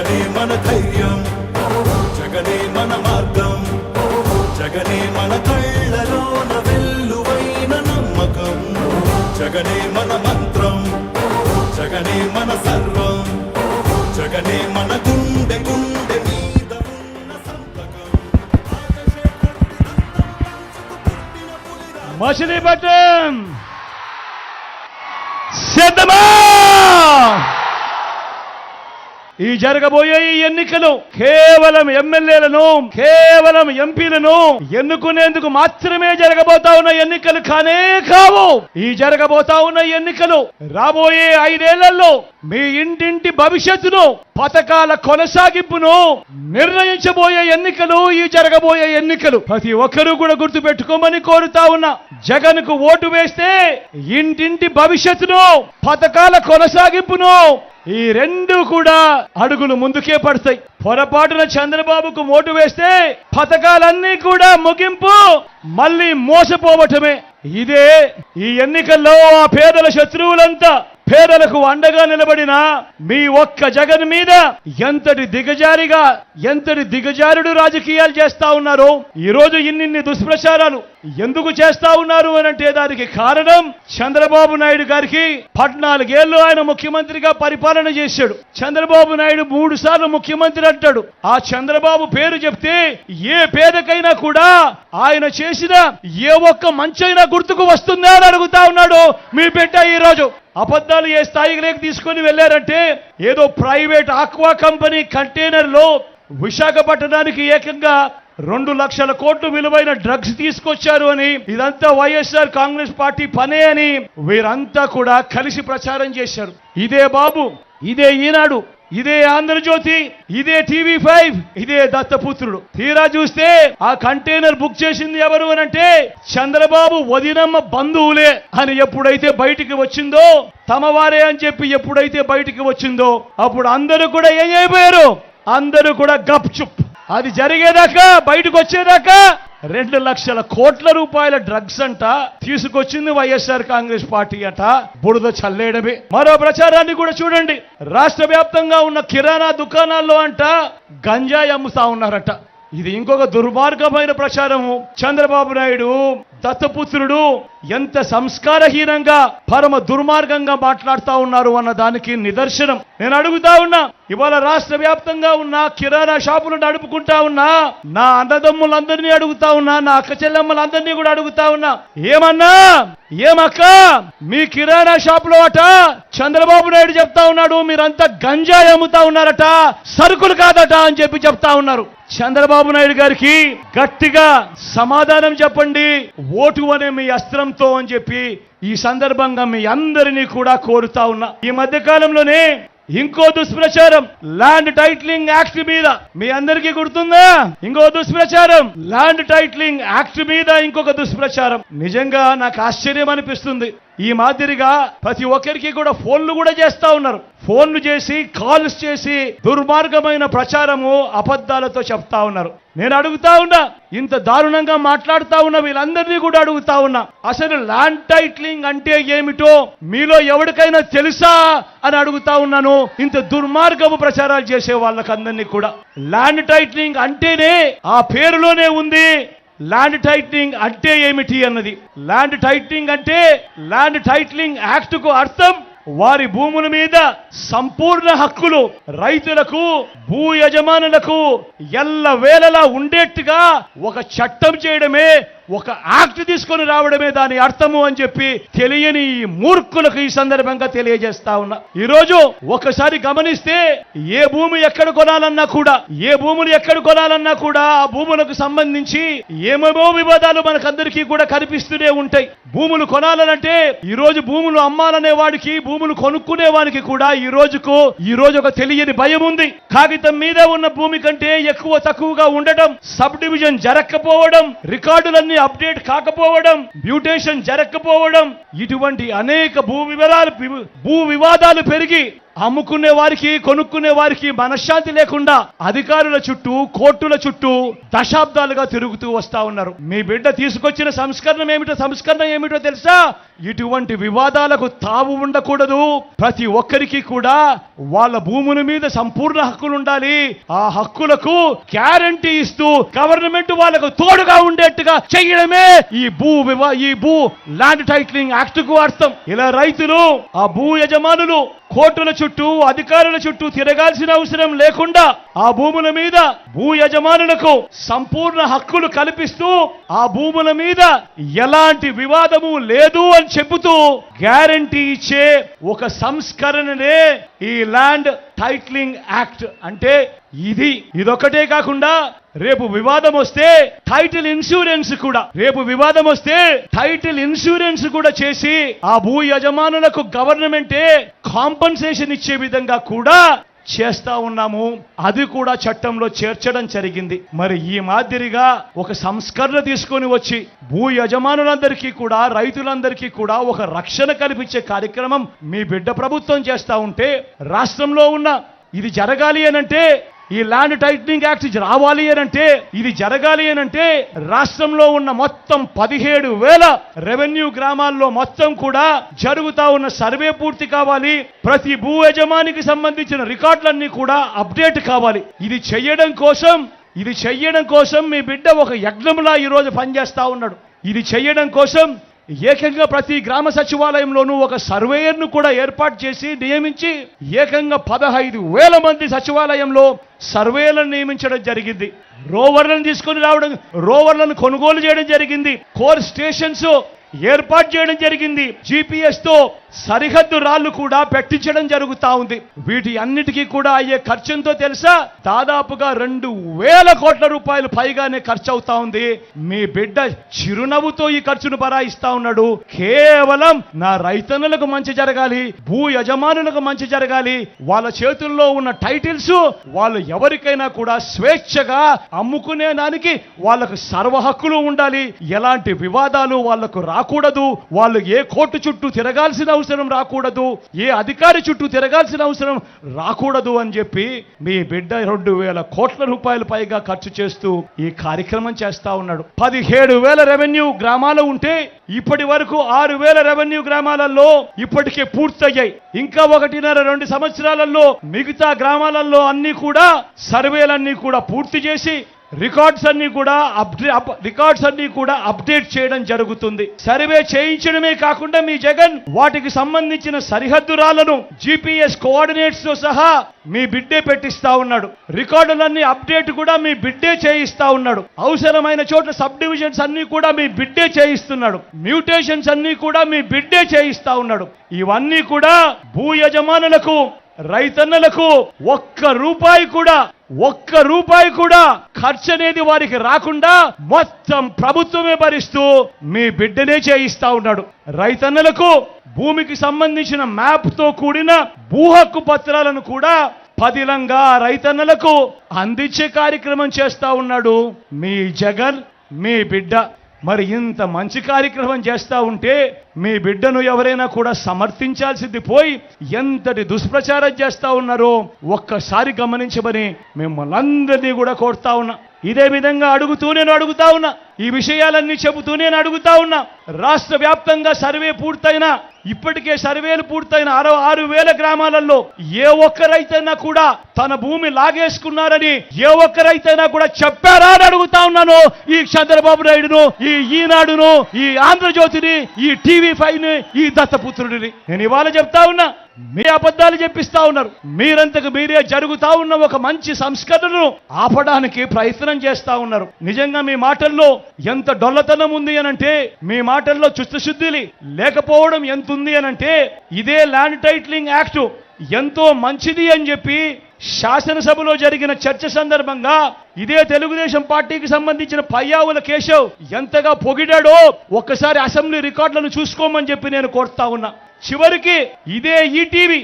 జగనే మన ధైర్యం, జగనే మన మార్గం, జగనే మన కళ్ళలోన వెల్లువైన నమ్మకం, జగనే మన మంత్రం, జగనే మన సర్వం, జగనే మన గుండె గుండె మీద ఉన్న సంతకం. మచిలీపట్నం సిద్ధమా? ఈ జరగబోయే ఈ ఎన్నికలు కేవలం ఎమ్మెల్యేలను, కేవలం ఎంపీలను ఎన్నుకునేందుకు మాత్రమే జరగబోతా ఉన్న ఎన్నికలు కానే కావు. ఈ జరగబోతా ఉన్న ఎన్నికలు రాబోయే 5 ఏళ్లలో మీ ఇంటింటి భవిష్యత్తును, పథకాల కొనసాగింపును నిర్ణయించబోయే ఎన్నికలు ఈ జరగబోయే ఎన్నికలు. ప్రతి ఒక్కరూ కూడా గుర్తు పెట్టుకోమని కోరుతా ఉన్నా. జగన్ కు ఓటు వేస్తే ఇంటింటి భవిష్యత్తును, పథకాల కొనసాగింపును ఈ 2 కూడా అడుగులు ముందుకే పడతాయి. పొరపాటున చంద్రబాబుకు ఓటు వేస్తే పథకాలన్నీ కూడా ముగింపు, మళ్ళీ మోసపోవటమే. ఇదే ఈ ఎన్నికల్లో ఆ పేదల శత్రువులంతా పేదలకు అండగా నిలబడిన మీ ఒక్క జగన్ మీద ఎంతటి దిగజారుడు రాజకీయాలు చేస్తా ఉన్నారు. ఈ రోజు ఇన్ని దుష్ప్రచారాలు ఎందుకు చేస్తా ఉన్నారు అనంటే దానికి కారణం చంద్రబాబు నాయుడు గారికి 14 ఏళ్లు ఆయన ముఖ్యమంత్రిగా పరిపాలన చేశాడు. చంద్రబాబు నాయుడు 3 సార్లు ముఖ్యమంత్రి అంటాడు. ఆ చంద్రబాబు పేరు చెప్తే ఏ పేదకైనా కూడా ఆయన చేసిన ఏ ఒక్క మంచైనా గుర్తుకు వస్తుందా అని అడుగుతా ఉన్నాడు మీ బిడ్డ. ఈ రోజు అబద్ధాలు ఏ స్థాయికి తీసుకొని వెళ్ళారంటే ఏదో ప్రైవేట్ ఆక్వా కంపెనీ కంటైనర్ లో విశాఖపట్నానికి ఏకంగా 2 లక్షల కోట్లు విలువైన డ్రగ్స్ తీసుకొచ్చారు అని, ఇదంతా వైఎస్ఆర్ కాంగ్రెస్ పార్టీ పనే అని వీరంతా కూడా కలిసి ప్రచారం చేశారు. ఇదే బాబు, ఇదే ఈనాడు, ఇదే ఆంధ్రజ్యోతి, ఇదే TV5, ఇదే దత్తపుత్రుడు. తీరా చూస్తే ఆ కంటైనర్ బుక్ చేసింది ఎవరు అనంటే చంద్రబాబు వదినమ్మ బంధువులే అని ఎప్పుడైతే బయటికి వచ్చిందో, తమవారే అని చెప్పి ఎప్పుడైతే బయటికి వచ్చిందో అప్పుడు అందరూ కూడా ఏం అయిపోయారు? అందరూ కూడా గప్ చుప్. అది జరిగేదాకా, బయటకు వచ్చేదాకా 2 లక్షల కోట్ల రూపాయల డ్రగ్స్ అంట తీసుకొచ్చింది వైఎస్ఆర్ కాంగ్రెస్ పార్టీ అట. బురద చల్లేయడమే. మరో ప్రచారాన్ని కూడా చూడండి. రాష్ట్ర వ్యాప్తంగా ఉన్న కిరాణా దుకాణాల్లో అంట గంజాయి అమ్ముతా ఉన్నారట. ఇది ఇంకొక దుర్మార్గమైన ప్రచారము. చంద్రబాబు నాయుడు దత్తపుత్రుడు ఎంత సంస్కారహీనంగా, పరమ దుర్మార్గంగా మాట్లాడుతూ ఉన్నారు అన్న దానికి నిదర్శనం. నేను అడుగుతా ఉన్నా, ఇవాళ రాష్ట్ర వ్యాప్తంగా ఉన్న కిరాణా షాపులు నడుపుకుంటా ఉన్నా నా అన్నదమ్ములందరినీ అడుగుతా ఉన్నా, నా అక్క చెల్లెమ్మలందరినీ కూడా అడుగుతా ఉన్నా, ఏమన్నా, ఏమక్క, మీ కిరాణా షాపులో అట చంద్రబాబు నాయుడు చెప్తా ఉన్నాడు మీరంతా గంజాయి అమ్ముతా ఉన్నారట, సరుకులు కాదట అని చెప్పి చెప్తా ఉన్నారు. చంద్రబాబు నాయుడు గారికి గట్టిగా సమాధానం చెప్పండి ఓటు అనే మీ అస్త్రంతో అని చెప్పి ఈ సందర్భంగా మీ అందరినీ కూడా కోరుతా ఉన్నా. ఈ మధ్య కాలంలోనే ఇంకో దుష్ప్రచారం, ల్యాండ్ టైటిలింగ్ యాక్ట్ మీద, మీ అందరికీ గుర్తుందా? ఇంకో దుష్ప్రచారం, ల్యాండ్ టైటిలింగ్ యాక్ట్ మీద ఇంకొక దుష్ప్రచారం. నిజంగా నాకు ఆశ్చర్యం అనిపిస్తుంది. ఈ మాదిరిగా ప్రతి ఒక్కరికి కూడా ఫోన్లు కూడా చేస్తా ఉన్నారు. ఫోన్లు చేసి, కాల్స్ చేసి దుర్మార్గమైన ప్రచారము, అబద్ధాలతో చెప్తా ఉన్నారు. నేను అడుగుతా ఉన్నా, ఇంత దారుణంగా మాట్లాడుతా ఉన్న వీళ్ళందరినీ కూడా అడుగుతా ఉన్నా, అసలు ల్యాండ్ టైటిలింగ్ అంటే ఏమిటో మీలో ఎవరికైనా తెలుసా అని అడుగుతా ఉన్నాను. ఇంత దుర్మార్గపు ప్రచారాలు చేసే వాళ్ళకందరినీ కూడా. ల్యాండ్ టైటిలింగ్ అంటేనే ఆ పేరులోనే ఉంది ల్యాండ్ టైటిలింగ్ అంటే ఏమిటి అన్నది. ల్యాండ్ టైటిలింగ్ అంటే, ల్యాండ్ టైటిలింగ్ యాక్ట్ కు అర్థం వారి భూముల మీద సంపూర్ణ హక్కులు రైతులకు, భూ యజమానులకు ఎల్లవేళలా ఉండేట్టుగా ఒక చట్టం చేయడమే, ఒక యాక్ట్ తీసుకొని రావడమే దాని అర్థము అని చెప్పి తెలియని ఈ మూర్ఖులకు ఈ సందర్భంగా తెలియజేస్తా ఉన్నా. ఈరోజు ఒకసారి గమనిస్తే ఏ భూమి ఎక్కడ కొనాలన్నా కూడా, ఏ భూములు ఎక్కడ కొనాలన్నా కూడా ఆ భూములకు సంబంధించి ఏమేమో వివాదాలు మనకందరికీ కూడా కనిపిస్తూనే ఉంటాయి. భూములు కొనాలనంటే, ఈ రోజు భూములు అమ్మాలనే వాడికి, భూములు కొనుక్కునే వాడికి కూడా ఈ రోజు ఒక తెలియని భయం ఉంది. కాగితం మీద ఉన్న భూమి కంటే ఎక్కువ తక్కువగా ఉండటం, సబ్ డివిజన్ జరగకపోవడం, రికార్డులన్నీ అప్డేట్ కాకపోవడం, మ్యూటేషన్ జరగకపోవడం, ఇటువంటి అనేక భూ వివాదాలు పెరిగి అమ్ముకునే వారికి కొనుక్కునే వారికి మనశ్శాంతి లేకుండా అధికారుల చుట్టూ కోర్టుల చుట్టూ దశాబ్దాలుగా తిరుగుతూ వస్తా ఉన్నారు. మీ బిడ్డ తీసుకొచ్చిన సంస్కరణ ఏమిటో తెలుసా? ఇటువంటి వివాదాలకు తావు ఉండకూడదు. ప్రతి ఒక్కరికి కూడా వాళ్ళ భూముల మీద సంపూర్ణ హక్కులు ఉండాలి. ఆ హక్కులకు గ్యారంటీ ఇస్తూ గవర్నమెంట్ వాళ్ళకు తోడుగా ఉండేట్టుగా చేయడమే ఈ భూ ల్యాండ్ టైటిలింగ్ యాక్ట్ కు అర్థం. ఇలా రైతులు, ఆ భూ యజమానులు కోర్టుల చుట్టూ అధికారుల చుట్టూ తిరగాల్సిన అవసరం లేకుండా ఆ భూముల మీద భూ యజమానులకు సంపూర్ణ హక్కులు కల్పిస్తూ ఆ భూముల మీద ఎలాంటి వివాదము లేదు అని చెబుతూ గ్యారంటీ ఇచ్చే ఒక సంస్కరణనే ఈ ల్యాండ్ టైటిలింగ్ యాక్ట్. అంటే ఇదొక్కటే కాకుండా రేపు వివాదం వస్తే టైటిల్ ఇన్సూరెన్స్ కూడా చేసి ఆ భూ యజమానులకు గవర్నమెంటే కాంపన్సేషన్ ఇచ్చే విధంగా కూడా చేస్తా ఉన్నాము. అది కూడా చట్టంలో చేర్చడం జరిగింది. మరి ఈ మాదిరిగా ఒక సంస్కరణ తీసుకొని వచ్చి భూ యజమానులందరికీ కూడా, రైతులందరికీ కూడా ఒక రక్షణ కల్పించే కార్యక్రమం మీ బిడ్డ ప్రభుత్వం చేస్తా ఉంటే, రాష్ట్రంలో ఉన్న ఇది జరగాలి అనంటే, ఈ ల్యాండ్ టైటిలింగ్ యాక్ట్ రావాలి అనంటే, ఇది జరగాలి అనంటే రాష్ట్రంలో ఉన్న మొత్తం 17,000 రెవెన్యూ గ్రామాల్లో మొత్తం కూడా జరుగుతా ఉన్న సర్వే పూర్తి కావాలి. ప్రతి భూ యజమానికి సంబంధించిన రికార్డులన్నీ కూడా అప్డేట్ కావాలి. ఇది చెయ్యడం కోసం మీ బిడ్డ ఒక యజ్ఞంలా ఈరోజు పనిచేస్తా ఉన్నాడు. ఇది చెయ్యడం కోసం ఏకంగా ప్రతి గ్రామ సచివాలయంలోనూ ఒక సర్వేయర్ను కూడా ఏర్పాటు చేసి నియమించి ఏకంగా 15,000 మంది సచివాలయంలో సర్వేలను నియమించడం జరిగింది. రోవర్లను తీసుకొని రావడం, రోవర్లను కొనుగోలు చేయడం జరిగింది. కోర్ స్టేషన్స్ ఏర్పాటు చేయడం జరిగింది. GPS తో సరిహద్దు రాళ్లు కూడా పెట్టించడం జరుగుతా ఉంది. వీటి అన్నిటికీ కూడా అయ్యే ఖర్చు ఎంతో తెలుసా? దాదాపుగా 2,000 కోట్ల రూపాయలు పైగానే ఖర్చు అవుతా ఉంది. మీ బిడ్డ చిరునవ్వుతో ఈ ఖర్చును భరాయిస్తా ఉన్నాడు. కేవలం నా రైతన్నులకు మంచి జరగాలి, భూ యజమానులకు మంచి జరగాలి, వాళ్ళ చేతుల్లో ఉన్న టైటిల్స్ వాళ్ళు ఎవరికైనా కూడా స్వేచ్ఛగా అమ్ముకునే దానికి వాళ్ళకు సర్వ హక్కులు ఉండాలి. ఎలాంటి వివాదాలు వాళ్లకు రాకూడదు. వాళ్ళు ఏ కోర్టు చుట్టూ తిరగాల్సిన అవసరం రాకూడదు, ఏ అధికారి చుట్టూ తిరగాల్సిన అవసరం రాకూడదు అని చెప్పి మీ బిడ్డ 2,000 కోట్ల రూపాయలు పైగా ఖర్చు చేస్తూ ఈ కార్యక్రమం చేస్తా ఉన్నాడు. 17,000 రెవెన్యూ గ్రామాలు ఉంటే ఇప్పటి వరకు 6,000 రెవెన్యూ గ్రామాలలో ఇప్పటికే పూర్తయ్యాయి. ఇంకా 1.5-2 సంవత్సరాలలో మిగతా గ్రామాలలో అన్ని కూడా సర్వేలన్నీ కూడా పూర్తి చేసి రికార్డ్స్ అన్ని కూడా అప్డేట్ చేయడం జరుగుతుంది. సర్వే చేయించడమే కాకుండా మీ జగన్ వాటికి సంబంధించిన సరిహద్దు రాళ్లను GPS కోఆర్డినేట్స్ తో సహా మీ బిడ్డే పెట్టిస్తా ఉన్నాడు. రికార్డులన్నీ అప్డేట్ కూడా మీ బిడ్డే చేయిస్తా ఉన్నాడు. అవసరమైన చోట్ల సబ్ డివిజన్స్ అన్ని కూడా మీ బిడ్డే చేయిస్తున్నాడు. మ్యూటేషన్స్ అన్ని కూడా మీ బిడ్డే చేయిస్తా ఉన్నాడు. ఇవన్నీ కూడా భూ యజమానులకు, రైతన్నలకు ఒక్క రూపాయి కూడా ఖర్చు అనేది వారికి రాకుండా మొత్తం ప్రభుత్వమే భరిస్తూ మీ బిడ్డనే చేయిస్తా ఉన్నాడు. రైతన్నలకు భూమికి సంబంధించిన మ్యాప్ తో కూడిన భూ హక్కు పత్రాలను కూడా పదిలంగా రైతన్నలకు అందించే కార్యక్రమం చేస్తా ఉన్నాడు మీ జగన్, మీ బిడ్డ. మరి ఇంత మంచి కార్యక్రమం చేస్తా ఉంటే మీ బిడ్డను ఎవరైనా కూడా సమర్థించాల్సింది పోయి ఎంతటి దుష్ప్రచారం చేస్తా ఉన్నారో ఒక్కసారి గమనించమని మిమ్మల్ని అందరినీ కూడా కోరుతా ఉన్నా. ఇదే విధంగా అడుగుతా ఉన్నా, ఈ విషయాలన్నీ చెబుతూ నేను అడుగుతా ఉన్నా. రాష్ట్ర వ్యాప్తంగా సర్వే పూర్తయినా, ఇప్పటికే సర్వేలు పూర్తయిన 6,000 గ్రామాలలో ఏ ఒక్క రైతైనా కూడా తన భూమి లాగేసుకున్నారని ఏ ఒక్క రైతైనా కూడా చెప్పారా అని అడుగుతా ఉన్నాను. ఈ చంద్రబాబు నాయుడును, ఈ ఈనాడును, ఈ ఆంధ్రజ్యోతిని, ఈ TV5ని, ఈ దత్తపుత్రుడిని నేను ఇవాళ చెప్తా ఉన్నా. మీ అబద్ధాలు చెప్పిస్తా ఉన్నారు. మీరంతకు మీరే జరుగుతా ఉన్న ఒక మంచి సంస్కరణను ఆపడానికి ప్రయత్నం చేస్తా ఉన్నారు. నిజంగా మీ మాటల్లో ఎంత డొల్లతనం ఉంది అనంటే, మీ మాటల్లో చిత్తశుద్ధి లేకపోవడం ఎంత ఉంది అనంటే, ఇదే ల్యాండ్ టైటిలింగ్ యాక్ట్ ఎంతో మంచిది అని చెప్పి శాసనసభలో జరిగిన చర్చ సందర్భంగా ఇదే తెలుగుదేశం పార్టీకి సంబంధించిన పయ్యావుల కేశవ్ ఎంతగా పొగిడాడో ఒక్కసారి అసెంబ్లీ రికార్డులను చూసుకోమని చెప్పి నేను కోరుతా ఉన్నా. చివరికి ఇదే ఈటీవీ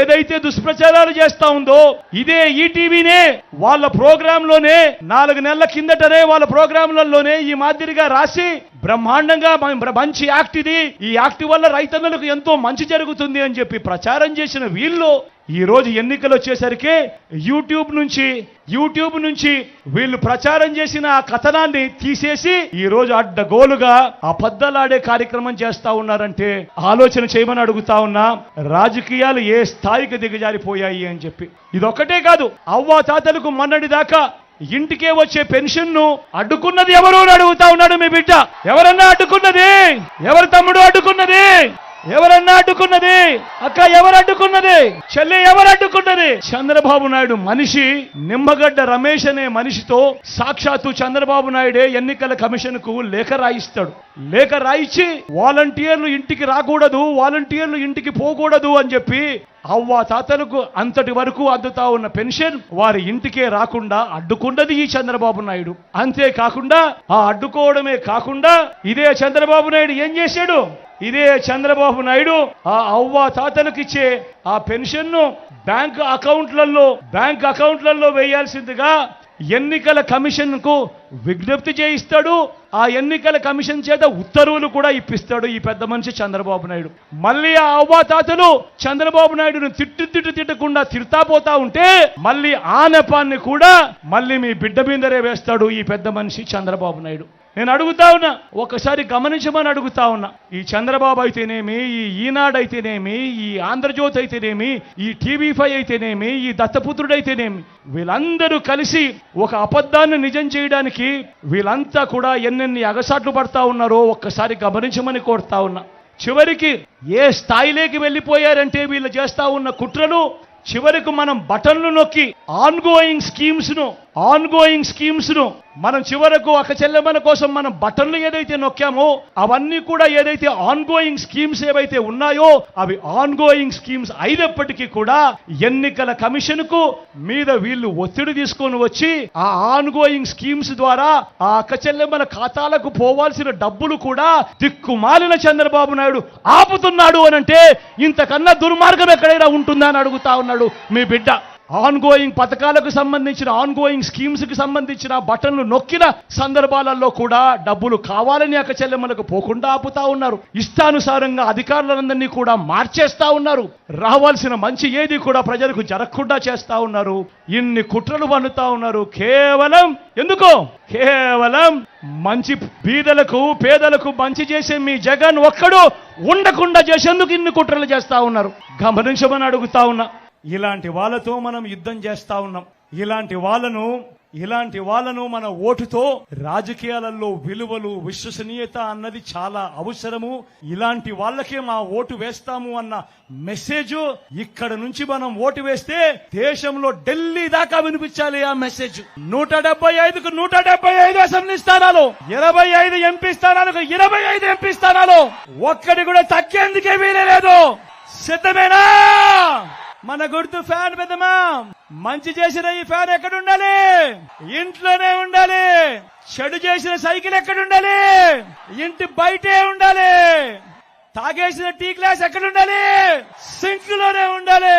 ఏదైతే దుష్ప్రచారాలు చేస్తా ఉందో, ఇదే ఈటీవీనే వాళ్ళ ప్రోగ్రాంలోనే 4 నెలల కిందటనే వాళ్ళ ప్రోగ్రాంలలోనే ఈ మాదిరిగా రాసి బ్రహ్మాండంగా మంచి యాక్ట్ ఇది, ఈ యాక్ట్ వల్ల రైతన్నలకు ఎంతో మంచి జరుగుతుంది అని చెప్పి ప్రచారం చేసిన వీళ్ళు ఈ రోజు ఎన్నికలు వచ్చేసరికి యూట్యూబ్ నుంచి వీళ్ళు ప్రచారం చేసిన ఆ కథనాన్ని తీసేసి ఈ రోజు అడ్డగోలుగా అబద్ధాలాడే కార్యక్రమం చేస్తా ఉన్నారంటే ఆలోచన చేయమని అడుగుతా ఉన్నా. రాజకీయాలు ఏ స్థాయికి దిగజారిపోయాయి అని చెప్పి. ఇదొక్కటే కాదు, అవ్వా తాతలకు మొన్నటి దాకా ఇంటికే వచ్చే పెన్షన్ ను అడ్డుకున్నది ఎవరు అని అడుగుతా ఉన్నాడు మీ బిడ్డ. ఎవరన్నా అడ్డుకున్నది? ఎవరు తమ్ముడు అడ్డుకున్నది? ఎవరన్నా అడ్డుకున్నది? అక్క ఎవరు అడ్డుకున్నది? చెల్లి ఎవరు అడ్డుకున్నది? చంద్రబాబు నాయుడు మనిషి. నిమ్మగడ్డ రమేష్ అనే మనిషితో సాక్షాత్తు చంద్రబాబు నాయుడే ఎన్నికల కమిషన్ కు లేఖ రాయిస్తాడు. లేఖ రాయించి వాలంటీర్లు ఇంటికి రాకూడదు, వాలంటీర్లు ఇంటికి పోకూడదు అని చెప్పి అవ్వా తాతలకు అంతటి వరకు అందుతా ఉన్న పెన్షన్ వారి ఇంటికే రాకుండా అడ్డుకున్నది ఈ చంద్రబాబు నాయుడు. అంతేకాకుండా ఆ అడ్డుకోవడమే కాకుండా ఇదే చంద్రబాబు నాయుడు ఏం చేశాడు? ఇదే చంద్రబాబు నాయుడు ఆ అవ్వా తాతలకు ఇచ్చే ఆ పెన్షన్ ను బ్యాంక్ అకౌంట్లలో వేయాల్సిందిగా ఎన్నికల కమిషన్ కు విజ్ఞప్తి చేయిస్తాడు. ఆ ఎన్నికల కమిషన్ చేత ఉత్తర్వులు కూడా ఇప్పిస్తాడు ఈ పెద్ద మనిషి చంద్రబాబు నాయుడు. మళ్ళీ ఆ అవ్వాతాతలు చంద్రబాబు నాయుడును తిట్టకుండా తిడతా పోతా ఉంటే మళ్ళీ ఆ నెపాన్ని కూడా మళ్ళీ మీ బిడ్డ మీదరే వేస్తాడు ఈ పెద్ద మనిషి చంద్రబాబు నాయుడు. నేను అడుగుతా ఉన్నా, ఒకసారి గమనించమని అడుగుతా ఉన్నా. ఈ చంద్రబాబు అయితేనేమి, ఈ ఈనాడు అయితేనేమి, ఈ ఆంధ్రజ్యోతి అయితేనేమి, ఈ TV5 అయితేనేమి, ఈ దత్తపుత్రుడైతేనేమి, వీళ్ళందరూ కలిసి ఒక అబద్ధాన్ని నిజం చేయడానికి వీళ్ళంతా కూడా ఎన్నెన్ని అగసాట్లు పడతా ఉన్నారో ఒక్కసారి గమనించమని కోరుతా ఉన్నా. చివరికి ఏ స్థాయిలోకి వెళ్ళిపోయారంటే వీళ్ళు చేస్తా ఉన్న కుట్రలు, చివరికి మనం బటన్లు నొక్కి ఆన్గోయింగ్ స్కీమ్స్ ను మనం చివరకు ఒక చెల్లెమ్మల కోసం మనం బటన్లు ఏదైతే నొక్కామో అవన్నీ కూడా ఏదైతే ఆన్గోయింగ్ స్కీమ్స్ ఏవైతే ఉన్నాయో అవి ఆన్గోయింగ్ స్కీమ్స్ అయినప్పటికీ కూడా ఎన్నికల కమిషన్ కు మీద వీళ్ళు ఒత్తిడి తీసుకొని వచ్చి ఆ ఆన్గోయింగ్ స్కీమ్స్ ద్వారా ఆ అక్క చెల్లెమ్మల ఖాతాలకు పోవాల్సిన డబ్బులు కూడా దిక్కుమాలిన చంద్రబాబు నాయుడు ఆపుతున్నాడు అనంటే ఇంతకన్నా దుర్మార్గం ఎక్కడైనా ఉంటుందా అని అడుగుతా ఉన్నాడు మీ బిడ్డ. ఆన్గోయింగ్ పథకాలకు సంబంధించిన ఆన్గోయింగ్ స్కీమ్స్ కి సంబంధించిన బటన్లు నొక్కిన సందర్భాలలో కూడా డబ్బులు కావాలని అక్క చెల్లెమ్మలకు పోకుండా ఆపుతా ఉన్నారు. ఇష్టానుసారంగా అధికారులందరినీ కూడా మార్చేస్తా ఉన్నారు. రావాల్సిన మంచి ఏది కూడా ప్రజలకు జరగకుండా చేస్తా ఉన్నారు. ఇన్ని కుట్రలు పన్నుతా ఉన్నారు. కేవలం మంచి పేదలకు మంచి చేసే మీ జగన్ ఒక్కడు ఉండకుండా చేసేందుకు ఇన్ని కుట్రలు చేస్తా ఉన్నారు. గమనించమని అడుగుతా ఉన్నా. ఇలాంటి వాళ్ళతో మనం యుద్ధం చేస్తా ఉన్నాం. ఇలాంటి వాళ్ళను మన ఓటుతో రాజకీయాలలో విలువలు, విశ్వసనీయత అన్నది చాలా అవసరము. ఇలాంటి వాళ్ళకే మా ఓటు వేస్తాము అన్న మెసేజ్ ఇక్కడ నుంచి మనం ఓటు వేస్తే దేశంలో ఢిల్లీ దాకా వినిపించాలి ఆ మెసేజ్. 175కు 175 అసెంబ్లీ స్థానాలు, 25 ఎంపీ స్థానాలకు 25 ఎంపీ స్థానాలు, ఒక్కడి కూడా తగ్గేందుకే వీలే లేదు. సిద్ధమేనా? మన గుర్తు ఫ్యాన్ పెద్దమా. మంచి చేసిన ఈ ఫ్యాన్ ఎక్కడుండాలి? ఇంట్లోనే ఉండాలి. చెడు చేసిన సైకిల్ ఎక్కడుండాలి? ఇంటి బయటే ఉండాలి. తాగేసిన టీ గ్లాస్ ఎక్కడుండాలి? సింక్ లోనే ఉండాలి.